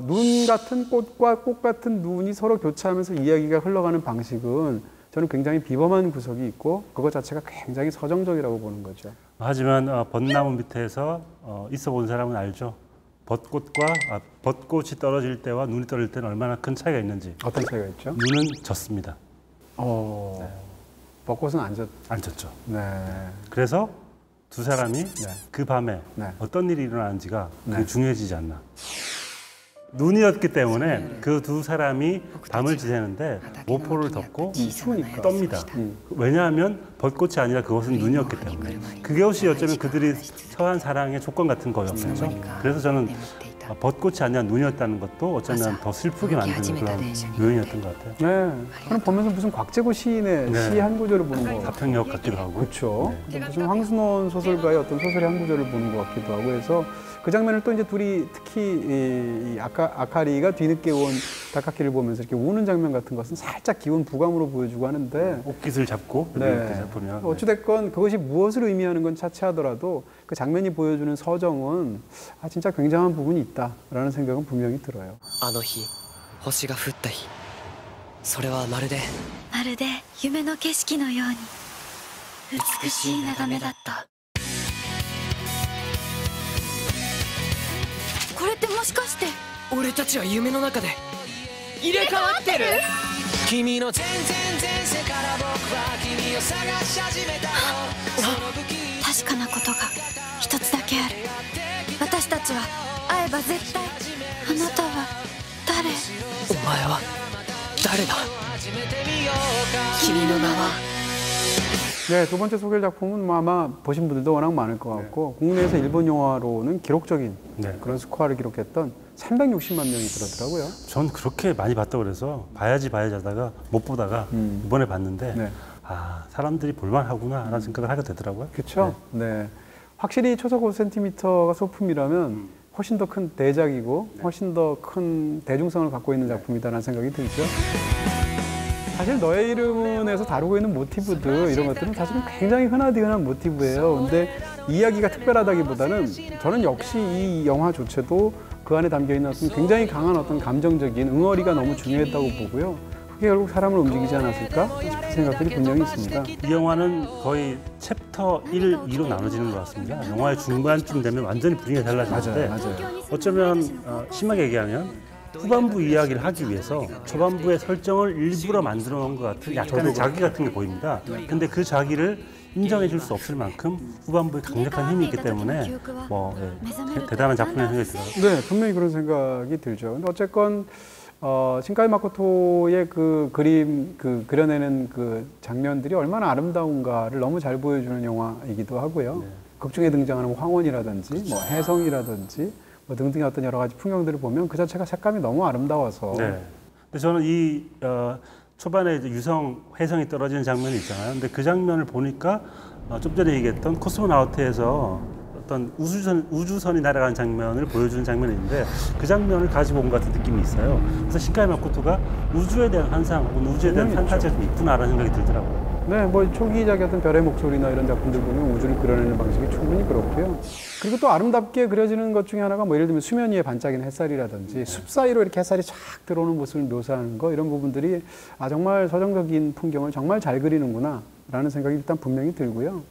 눈 같은 꽃과 꽃 같은 눈이 서로 교차하면서 이야기가 흘러가는 방식은 저는 굉장히 비범한 구석이 있고 그것 자체가 굉장히 서정적이라고 보는 거죠. 하지만 벚나무 밑에서 있어 본 사람은 알죠. 벚꽃이 떨어질 때와 눈이 떨어질 때는 얼마나 큰 차이가 있는지. 어떤 차이가 있죠? 눈은 졌습니다. 네. 벚꽃은 안 졌죠. 네. 그래서 두 사람이 그 밤에 어떤 일이 일어나는지가 그게 중요해지지 않나. 눈이었기 때문에 그 두 사람이 밤을 지새는데 모포를 덮고 떱니다. 왜냐하면 벚꽃이 아니라 그것은 눈이었기 때문에. 그것이 어쩌면 그들이 처한 사랑의 조건 같은 거였죠. 그래서 저는 벚꽃이 아니라 눈이었다는 것도 어쩌면 더 슬프게 만드는 그런 요인이었던 것 같아요. 네. 저는 보면서 무슨 곽재구 시인의 시 한 구절을 보는 거 같아요. 가평역 같기도 하고. 그렇죠. 무슨 황순원 소설가의 어떤 소설의 한 구절을 보는 것 같기도 하고 해서 그 장면을 또 이제 둘이 특히 아카리가 뒤늦게 온 다카키를 보면서 이렇게 우는 장면 같은 것은 살짝 기운 부감으로 보여주고 하는데 옷깃을 잡고 이렇게 잡으면 어찌됐건 그것이 무엇을 의미하는 건 차치하더라도 그 장면이 보여주는 서정은 진짜 굉장한 부분이 있다라는 생각은 분명히 들어요. あの日星が降った日それはまるでまるで夢の景色のように美しい眺めだった。これってもしかして俺たちは夢の中で入れ替わってる。君の全然前世から僕は君を探し始めたの。確かなことが一つだけある。私たちは会えば絶対。あなたは誰？お前は誰だ。君の名は。 네, 두 번째 소개할 작품은 뭐 아마 보신 분들도 워낙 많을 것 같고 국내에서 일본 영화로는 기록적인 그런 스코어를 기록했던 360만 명이 그러더라고요. 전 그렇게 많이 봤다고 그래서 봐야지 하다가 못 보다가 이번에 봤는데 사람들이 볼만하구나 라는 생각을 하게 되더라고요. 그렇죠. 네. 확실히 초속 5cm가 소품이라면 훨씬 더 큰 대작이고 훨씬 더 큰 대중성을 갖고 있는 작품이다라는 생각이 들죠. 사실 너의 이름은에서 다루고 있는 모티브들 이런 것들은 사실은 굉장히 흔한 모티브예요. 근데 이야기가 특별하다기보다는 저는 역시 이 영화조차도 그 안에 담겨있는 어떤 굉장히 강한 어떤 감정적인 응어리가 너무 중요했다고 보고요. 그게 결국 사람을 움직이지 않았을까 싶은 생각들이 분명히 있습니다. 이 영화는 거의 챕터 1, 2로 나눠지는 것 같습니다. 영화의 중반쯤 되면 완전히 분위기가 달라지는데 어쩌면 심하게 얘기하면 후반부 이야기를 하기 위해서 초반부의 설정을 일부러 만들어 놓은 것 같은 약간의 자기 같은 게 보입니다. 근데 그 자기를 인정해 줄 수 없을 만큼 후반부에 강력한 힘이 있기 때문에 대단한 작품의 생각이 들어요. 네, 분명히 그런 생각이 들죠. 근데 어쨌건 신카이 마코토의 그 그림, 그려내는 그 장면들이 얼마나 아름다운가를 너무 잘 보여주는 영화이기도 하고요. 극중에 등장하는 황혼이라든지 뭐 해성이라든지 뭐 등등의 어떤 여러 가지 풍경들을 보면 그 자체가 색감이 너무 아름다워서. 네. 근데 저는 이 초반에 이제 혜성이 떨어지는 장면이 있잖아요. 근데 그 장면을 보니까 좀 전에 얘기했던 코스모나우트에서 어떤 우주선이 날아가는 장면을 보여주는 장면이 있는데 그 장면을 가지고 온 것 같은 느낌이 있어요. 그래서 신카이 마코토가 우주에 대한 환상 혹은 우주에 대한 판타지가 좀 있구나라는 생각이 들더라고요. 네, 뭐 초기작의 어떤 별의 목소리나 이런 작품들 보면 우주를 그려내는 방식이 충분히 그렇고요. 그리고 또 아름답게 그려지는 것 중에 하나가 뭐 예를 들면 수면 위에 반짝이는 햇살이라든지 숲 사이로 이렇게 햇살이 쫙 들어오는 모습을 묘사하는 거, 이런 부분들이 정말 서정적인 풍경을 정말 잘 그리는구나 라는 생각이 일단 분명히 들고요.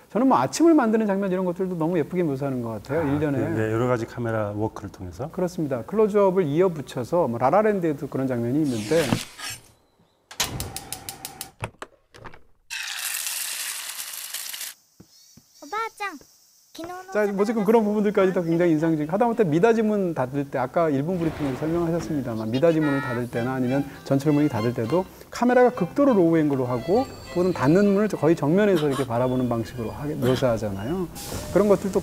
저는 뭐 아침을 만드는 장면 이런 것들도 너무 예쁘게 묘사하는 것 같아요. 일련에. 네, 여러 가지 카메라 워크를 통해서. 그렇습니다. 클로즈업을 이어 붙여서 뭐 라라랜드에도 그런 장면이 있는데 자, 뭐 지금 그런 부분들까지도 굉장히 인상적이고, 하다못해 미닫이 문 닫을 때, 아까 1분 브리핑에서 설명하셨습니다만, 미닫이 문을 닫을 때나 아니면 전철 문이 닫을 때도 카메라가 극도로 로우 앵글로 하고, 또는 닫는 문을 거의 정면에서 이렇게 바라보는 방식으로 묘사하잖아요. 그런 것들도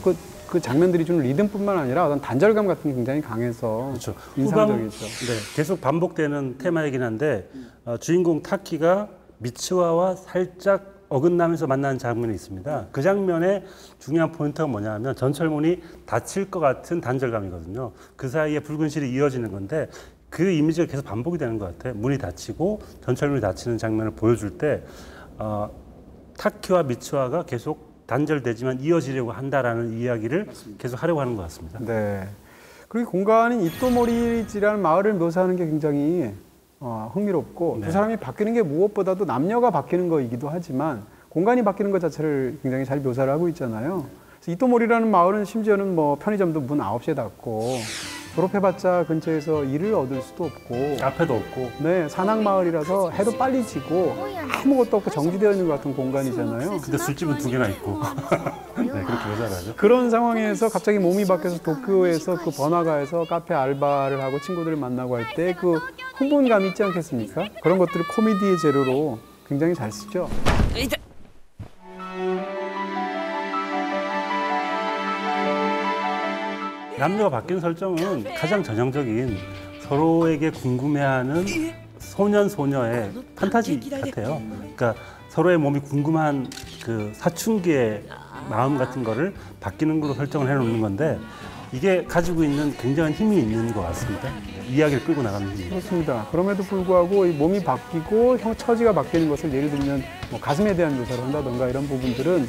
그 장면들이 주는 리듬뿐만 아니라 어떤 단절감 같은 게 굉장히 강해서 그렇죠. 인상적이죠. 네, 계속 반복되는 테마이긴 한데 주인공 타키가 미츠와와 살짝 어긋나면서 만나는 장면이 있습니다. 그 장면의 중요한 포인트가 뭐냐면 전철문이 닫힐 것 같은 단절감이거든요. 그 사이에 붉은 실이 이어지는 건데 그 이미지가 계속 반복이 되는 것 같아요. 문이 닫히고 전철문이 닫히는 장면을 보여줄 때 타키와 미츠와가 계속 단절되지만 이어지려고 한다라는 이야기를 계속 하려고 하는 것 같습니다. 네. 그리고 공간인 이토모리지라는 마을을 묘사하는 게 굉장히 흥미롭고 네. 두 사람이 바뀌는 게 무엇보다도 남녀가 바뀌는 거이기도 하지만 공간이 바뀌는 것 자체를 굉장히 잘 묘사를 하고 있잖아요. 그래서 이토모리라는 마을은 심지어는 뭐 편의점도 문 9시에 닫고 졸업해봤자 근처에서 일을 얻을 수도 없고 카페도 없고 네, 산악마을이라서 해도 빨리 지고 아무것도 없고 정지되어 있는 것 같은 공간이잖아요. 근데 술집은 2개나 있고 네, 그렇게 묘사를 하죠. 그런 상황에서 갑자기 몸이 바뀌어서 도쿄에서 그 번화가에서 카페 알바를 하고 친구들을 만나고 할 때 그 흥분감이 있지 않겠습니까? 그런 것들을 코미디의 재료로 굉장히 잘 쓰죠. 남녀가 바뀌는 설정은 가장 전형적인 서로에게 궁금해하는 소년 소녀의 판타지 같아요. 그러니까 서로의 몸이 궁금한 그 사춘기의 마음 같은 거를 바뀌는 걸로 설정을 해놓는 건데 이게 가지고 있는 굉장한 힘이 있는 것 같습니다. 이야기를 끌고 나가는 힘이. 그렇습니다. 그럼에도 불구하고 이 몸이 바뀌고 처지가 바뀌는 것을 예를 들면 뭐 가슴에 대한 묘사를 한다던가 이런 부분들은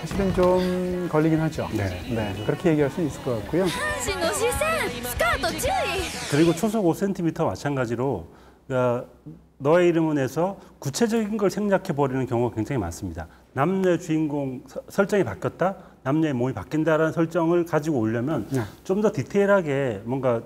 사실은 좀 걸리긴 하죠. 네, 그렇게 얘기할 수 있을 것 같고요. 그리고 초속 5cm 마찬가지로 너의 이름은에서 구체적인 걸 생략해 버리는 경우가 굉장히 많습니다. 남녀 주인공 설정이 바뀌었다, 남녀의 몸이 바뀐다라는 설정을 가지고 오려면 좀 더 디테일하게 뭔가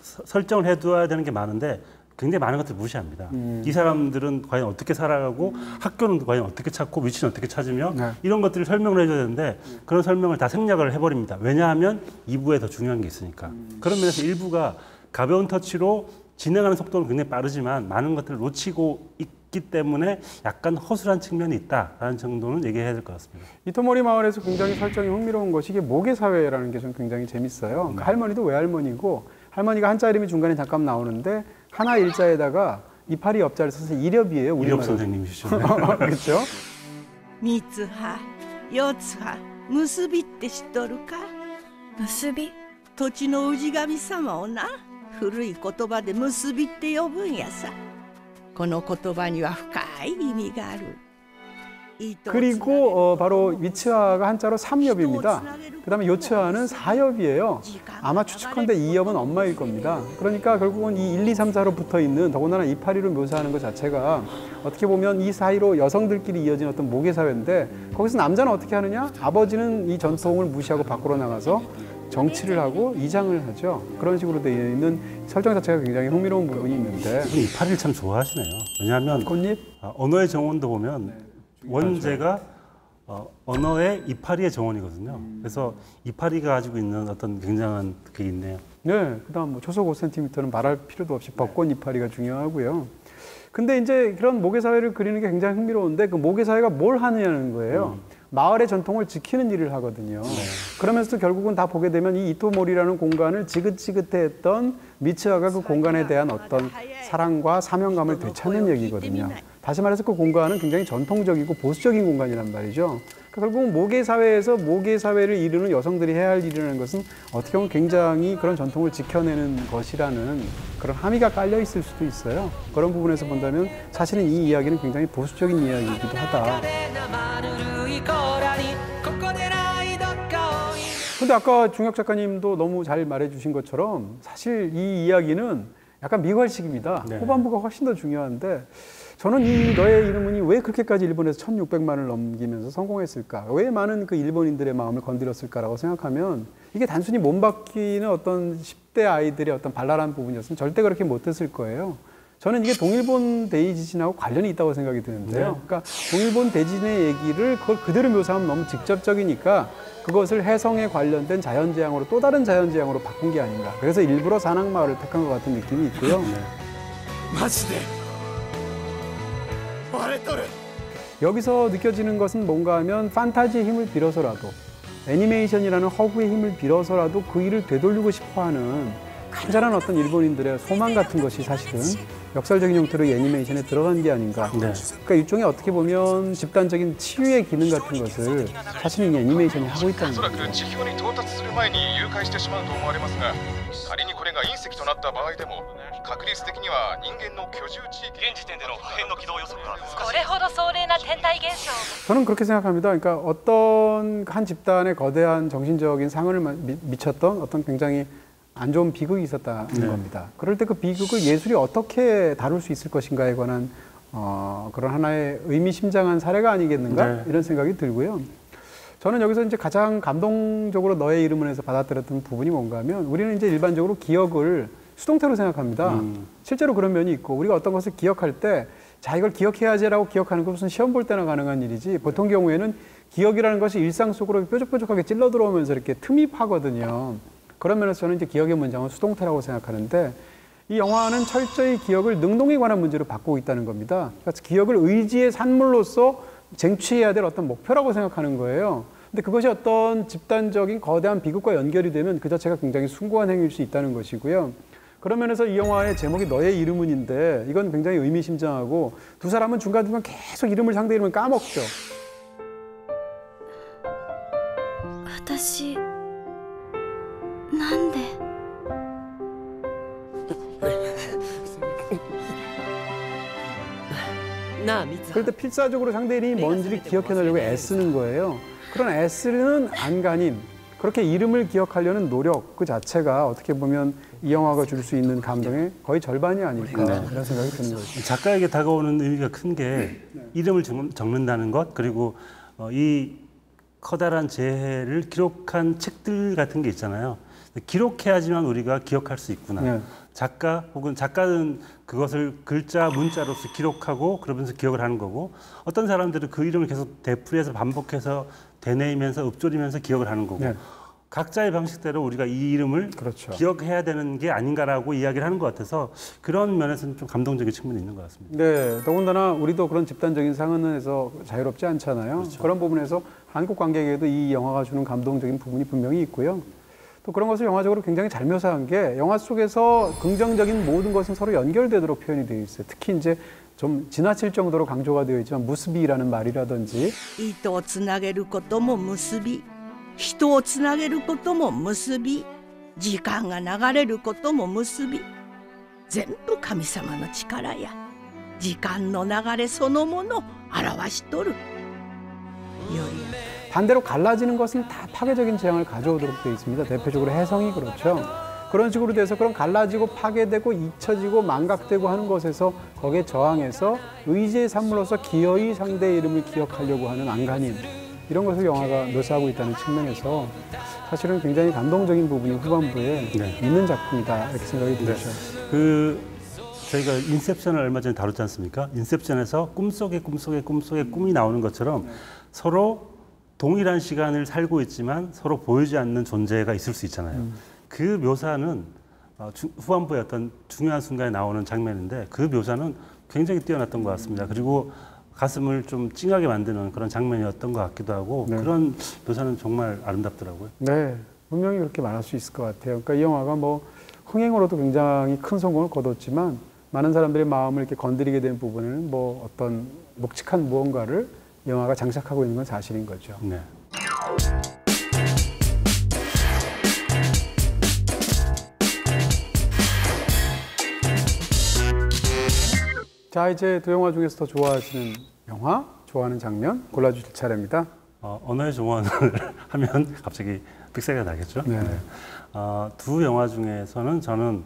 설정을 해둬야 되는 게 많은데 굉장히 많은 것들을 무시합니다. 이 사람들은 과연 어떻게 살아가고 학교는 과연 어떻게 찾고 위치는 어떻게 찾으며 이런 것들을 설명을 해줘야 되는데 그런 설명을 다 생략을 해버립니다. 왜냐하면 2부에 더 중요한 게 있으니까. 그런 면에서 1부가 가벼운 터치로 진행하는 속도는 굉장히 빠르지만 많은 것들을 놓치고 있기 때문에 약간 허술한 측면이 있다라는 정도는 얘기해야 될 것 같습니다. 이토모리 마을에서 굉장히 설정이 흥미로운 것이 이게 모계 사회라는 게 좀 굉장히 재밌어요. 그러니까 할머니도 외할머니고 할머니가 한자 이름이 중간에 잠깐 나오는데 하나 일자에다가 이파리 옆자를 써서 이렵이에요. 이렵 선생님이시죠. 그렇죠? 三つ葉四つ葉結びって知っとるか結び土地の氏神様をな古い言葉で結びって呼ぶんやさこの言葉には深い意味がある 그리고 바로 위치하가 한자로 3엽입니다. 그 다음에 요치하는 4엽이에요. 아마 추측컨대 2엽은 엄마일 겁니다. 그러니까 결국은 이 1, 2, 3, 4로 붙어 있는 더군다나 이파리로 묘사하는 것 자체가 어떻게 보면 이 사이로 여성들끼리 이어진 어떤 모계 사회인데 거기서 남자는 어떻게 하느냐? 아버지는 이 전통을 무시하고 밖으로 나가서 정치를 하고 이장을 하죠. 그런 식으로 되어 있는 설정 자체가 굉장히 흥미로운 부분이 있는데 이파리를 참 좋아하시네요. 왜냐하면 꽃잎? 언어의 정원도 보면 원제가 언어의 이파리의 정원이거든요. 그래서 이파리가 가지고 있는 어떤 굉장한 그게 있네요. 네, 그다음 뭐 초속 5cm는 말할 필요도 없이 벚꽃 이파리가 중요하고요. 근데 이제 그런 모계 사회를 그리는 게 굉장히 흥미로운데 그 모계 사회가 뭘 하느냐는 거예요. 마을의 전통을 지키는 일을 하거든요. 그러면서도 결국은 다 보게 되면 이 이토모리라는 공간을 지긋지긋해했던 미츠하가 그 공간에 대한 어떤 사랑과 사명감을 되찾는 얘기거든요. 다시 말해서 그 공간은 굉장히 전통적이고 보수적인 공간이란 말이죠. 결국 모계 사회에서 모계 사회를 이루는 여성들이 해야 할 일이라는 것은 어떻게 보면 굉장히 그런 전통을 지켜내는 것이라는 그런 함의가 깔려 있을 수도 있어요. 그런 부분에서 본다면 사실은 이 이야기는 굉장히 보수적인 이야기이기도 하다. 근데 아까 중혁 작가님도 너무 잘 말해주신 것처럼 사실 이 이야기는 약간 미괄식입니다. 네. 후반부가 훨씬 더 중요한데 저는 이 너의 이름은이 왜 그렇게까지 일본에서 1600만을 넘기면서 성공했을까? 왜 많은 그 일본인들의 마음을 건드렸을까라고 생각하면 이게 단순히 몸바뀌는 어떤 10대 아이들의 어떤 발랄한 부분이었으면 절대 그렇게 못했을 거예요. 저는 이게 동일본 대지진하고 관련이 있다고 생각이 드는데요. 네. 그러니까 동일본 대지진의 얘기를 그걸 그대로 묘사하면 너무 직접적이니까 그것을 해성에 관련된 자연재앙으로 또 다른 자연재앙으로 바꾼 게 아닌가. 그래서 일부러 산악마을을 택한 것 같은 느낌이 있고요. 여기서 느껴지는 것은 뭔가 하면 판타지의 힘을 빌어서라도 애니메이션이라는 허구의 힘을 빌어서라도 그 일을 되돌리고 싶어하는 간절한 어떤 일본인들의 소망 같은 것이 사실은 역설적인 형태로 이 애니메이션에 들어간 게 아닌가. 네. 그러니까 일종의 어떻게 보면 집단적인 치유의 기능 같은 것을 사실은 이 애니메이션이 하고 있다는 おそらく 거예요. 地表に到達する前に誘拐してしまうと思われますが、仮にこれが隕石となった場合でも確率的には人間の居住地域現時点での破片の軌道予測がこれほど壮麗な天体現象 저는 그렇게 생각합니다. 그러니까 어떤 한 집단의 거대한 정신적인 상흔을 미쳤던 어떤 굉장히 안 좋은 비극이 있었다는 겁니다. 그럴 때 그 비극을 예술이 어떻게 다룰 수 있을 것인가에 관한 그런 하나의 의미심장한 사례가 아니겠는가 네. 이런 생각이 들고요. 저는 여기서 이제 가장 감동적으로 너의 이름을에서 받아들였던 부분이 뭔가 하면 우리는 이제 일반적으로 기억을 수동태로 생각합니다. 실제로 그런 면이 있고 우리가 어떤 것을 기억할 때 자 이걸 기억해야지라고 기억하는 것은 시험 볼 때나 가능한 일이지 보통 경우에는 기억이라는 것이 일상 속으로 뾰족뾰족하게 찔러 들어오면서 이렇게 틈이 파거든요. 그런 면에서 저는 이제 기억의 문장은 수동태라고 생각하는데 이 영화는 철저히 기억을 능동에 관한 문제로 바꾸고 있다는 겁니다. 그래서 기억을 의지의 산물로서 쟁취해야 될 어떤 목표라고 생각하는 거예요. 근데 그것이 어떤 집단적인 거대한 비극과 연결이 되면 그 자체가 굉장히 숭고한 행위일 수 있다는 것이고요. 그런 면에서 이 영화의 제목이 너의 이름은인데 이건 굉장히 의미심장하고 두 사람은 중간중간 계속 상대 이름을 까먹죠. 私なんでなあ三 그럴 때 필사적으로 상대 이름이 뭔지를 기억해내려고 애쓰는 거예요. 그런 애쓰는 안간힘, 그렇게 이름을 기억하려는 노력 그 자체가 어떻게 보면 이 영화가 줄 수 있는 감동의 거의 절반이 아닐까 이런 생각이 드는 거죠. 작가에게 다가오는 의미가 큰 게 이름을 적는다는 것 그리고 이 커다란 재해를 기록한 책들 같은 게 있잖아요. 기록해야지만 우리가 기억할 수 있구나. 네. 작가 혹은 작가는 그것을 글자 문자로서 기록하고 그러면서 기억을 하는 거고 어떤 사람들은 그 이름을 계속 되풀이해서 반복해서 되뇌이면서 읊조리면서 기억을 하는 거고 네. 각자의 방식대로 우리가 이 이름을 그렇죠. 기억해야 되는 게 아닌가라고 이야기를 하는 것 같아서 그런 면에서는 좀 감동적인 측면이 있는 것 같습니다. 네, 더군다나 우리도 그런 집단적인 상흔에서 자유롭지 않잖아요. 그렇죠. 그런 부분에서 한국 관객에게도 이 영화가 주는 감동적인 부분이 분명히 있고요. 또 그런 것을 영화적으로 굉장히 잘 묘사한 게 영화 속에서 긍정적인 모든 것은 서로 연결되도록 표현이 되어 있어요. 특히 이제 좀 지나칠 정도로 강조가 되어 있지만 무스비라는 말이라든지 糸をつなげることも結び人をつなげることも結び時間が流れることも結び全部神様の力や時間の流れそのものを表しとるより 반대로 갈라지는 것은 다 파괴적인 재앙을 가져오도록 되어 있습니다. 대표적으로 해성이 그렇죠. 그런 식으로 돼서 그런 갈라지고 파괴되고 잊혀지고 망각되고 하는 것에서 거기에 저항해서 의지의 산물로서 기어이 상대의 이름을 기억하려고 하는 안간힘 이런 것을 영화가 묘사하고 있다는 측면에서 사실은 굉장히 감동적인 부분이 후반부에 네. 있는 작품이다 이렇게 생각이 들죠. 저희가 인셉션을 얼마 전에 다뤘지 않습니까? 인셉션에서 꿈속에 꿈이 나오는 것처럼 서로 동일한 시간을 살고 있지만 서로 보이지 않는 존재가 있을 수 있잖아요. 그 묘사는 후반부의 어떤 중요한 순간에 나오는 장면인데 그 묘사는 굉장히 뛰어났던 것 같습니다. 그리고 가슴을 좀 찡하게 만드는 그런 장면이었던 것 같기도 하고 네. 그런 묘사는 정말 아름답더라고요. 네, 분명히 그렇게 말할 수 있을 것 같아요. 그러니까 이 영화가 뭐 흥행으로도 굉장히 큰 성공을 거뒀지만 많은 사람들의 마음을 이렇게 건드리게 된 부분은 뭐 어떤 묵직한 무언가를 영화가 장착하고 있는 건 사실인 거죠. 네. 자, 이제 두 영화 중에서 더 좋아하시는 영화, 좋아하는 장면 골라주실 차례입니다. 언어의 정원을 하면 갑자기 삑사리가 나겠죠. 네. 두 영화 중에서는 저는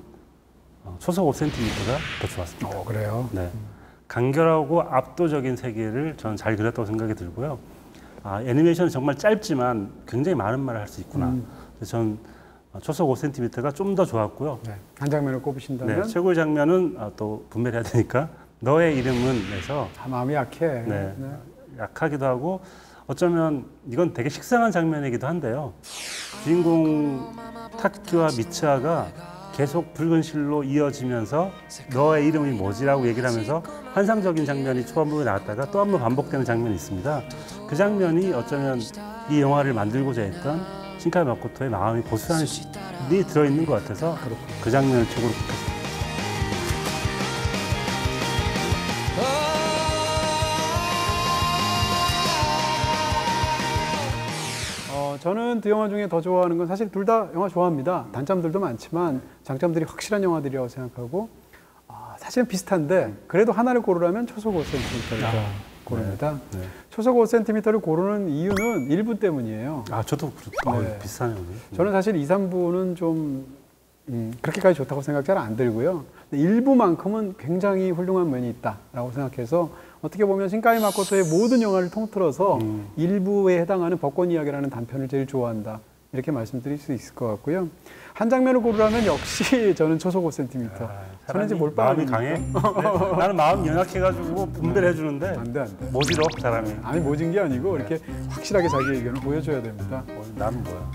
초속 5cm가 더 좋았습니다. 그래요? 네. 간결하고 압도적인 세계를 저는 잘 그렸다고 생각이 들고요. 애니메이션은 정말 짧지만 굉장히 많은 말을 할 수 있구나. 그래서 저는 초속 5cm가 좀 더 좋았고요. 네. 한 장면을 꼽으신다면? 네, 최고의 장면은 또 분별해야 되니까 너의 이름은에서 마음이 약해. 네, 약하기도 하고 어쩌면 이건 되게 식상한 장면이기도 한데요. 주인공 타키와 미츠하가 계속 붉은 실로 이어지면서 너의 이름이 뭐지라고 얘기를 하면서 환상적인 장면이 초반부에 나왔다가 또 한 번 반복되는 장면이 있습니다. 그 장면이 어쩌면 이 영화를 만들고자 했던 신카이 마코토의 마음이 고스란히 들어있는 것 같아서 그 장면을 최고로 꼽혔습니다. 저는 두 영화 중에 더 좋아하는 건 사실 둘 다 영화 좋아합니다. 단점들도 많지만 장점들이 확실한 영화들이라고 생각하고 사실은 비슷한데 그래도 하나를 고르라면 초속 5cm를 고릅니다. 네. 초속 5cm를 고르는 이유는 1부 때문이에요. 저도 비슷하네요. 저는 사실 2, 3부는 좀 그렇게까지 좋다고 생각 잘 안 들고요. 1부만큼은 굉장히 훌륭한 면이 있다라고 생각해서 어떻게 보면 신카이 마코토의 모든 영화를 통틀어서 1부에 해당하는 벚꽃 이야기라는 단편을 제일 좋아한다. 이렇게 말씀드릴 수 있을 것 같고요. 한 장면을 고르라면 역시 저는 초속 5cm. 저는 이제 몰빵 마음이 강해? 네, 나는 마음 연약해가지고 분별해 주는데 안 돼. 모질어 사람이. 아니 모진 게 아니고 이렇게 확실하게 자기 의견을 보여줘야 됩니다. 나는 뭐야?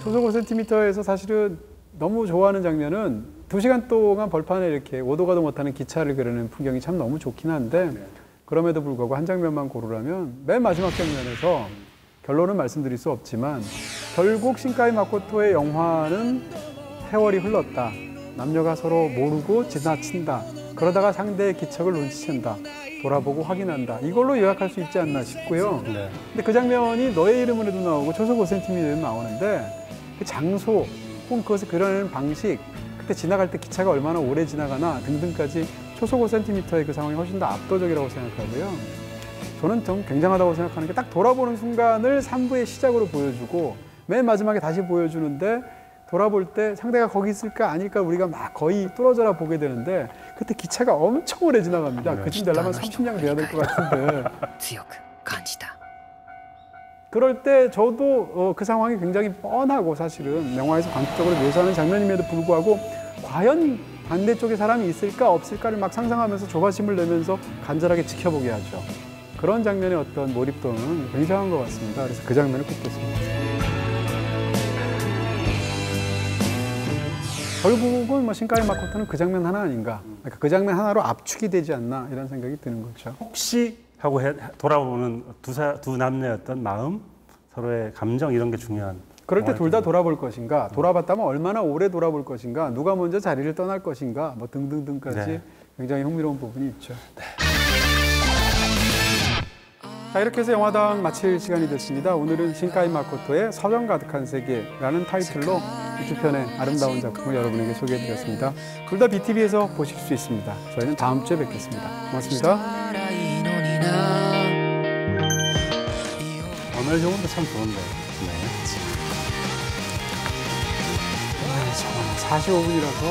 초속 5cm에서 사실은 너무 좋아하는 장면은 2시간 동안 벌판에 이렇게 오도 가도 못하는 기차를 그리는 풍경이 참 너무 좋긴 한데 그럼에도 불구하고 한 장면만 고르라면 맨 마지막 장면에서 결론은 말씀드릴 수 없지만 결국 신카이 마코토의 영화는 세월이 흘렀다. 남녀가 서로 모르고 지나친다. 그러다가 상대의 기척을 눈치챈다. 돌아보고 확인한다. 이걸로 요약할 수 있지 않나 싶고요. 근데 그 장면이 너의 이름으로도 나오고 초속 5cm에도 나오는데 그 장소 혹은 그것을 그려내는 방식 그때 지나갈 때 기차가 얼마나 오래 지나가나 등등까지 초속 5cm의 그 상황이 훨씬 더 압도적이라고 생각하고요. 저는 좀 굉장하다고 생각하는 게 딱 돌아보는 순간을 3부의 시작으로 보여주고 맨 마지막에 다시 보여주는데 돌아볼 때 상대가 거기 있을까 아닐까 우리가 막 거의 뚫어져라 보게 되는데 그때 기차가 엄청 오래 지나갑니다. 그쯤 되려면 30년 돼야 될 것 같은데 그럴 때 저도 그 상황이 굉장히 뻔하고 사실은 영화에서 관측적으로 묘사하는 장면임에도 불구하고 과연 반대쪽에 사람이 있을까 없을까를 막 상상하면서 조바심을 내면서 간절하게 지켜보게 하죠. 그런 장면의 어떤 몰입도는 굉장한 것 같습니다. 그래서 그 장면을 꼽겠습니다. 결국은 신카이 마코토는 그 장면 하나 아닌가. 그러니까 그 장면 하나로 압축이 되지 않나 이런 생각이 드는 거죠. 혹시 하고 돌아보는 두 남녀의 어떤 마음, 서로의 감정 이런 게 중요한. 그럴 때 둘 다 돌아볼 것인가, 돌아봤다면 얼마나 오래 돌아볼 것인가, 누가 먼저 자리를 떠날 것인가, 뭐 등등등까지 굉장히 흥미로운 부분이 있죠. 자, 이렇게 해서 영화당 마칠 시간이 됐습니다. 오늘은 신카이 마코토의 서정 가득한 세계라는 타이틀로 두 편의 아름다운 작품을 여러분에게 소개해드렸습니다. 둘 다 BTV에서 보실 수 있습니다. 저희는 다음 주에 뵙겠습니다. 고맙습니다. 오늘 정도도 참 좋은데. 45분이라서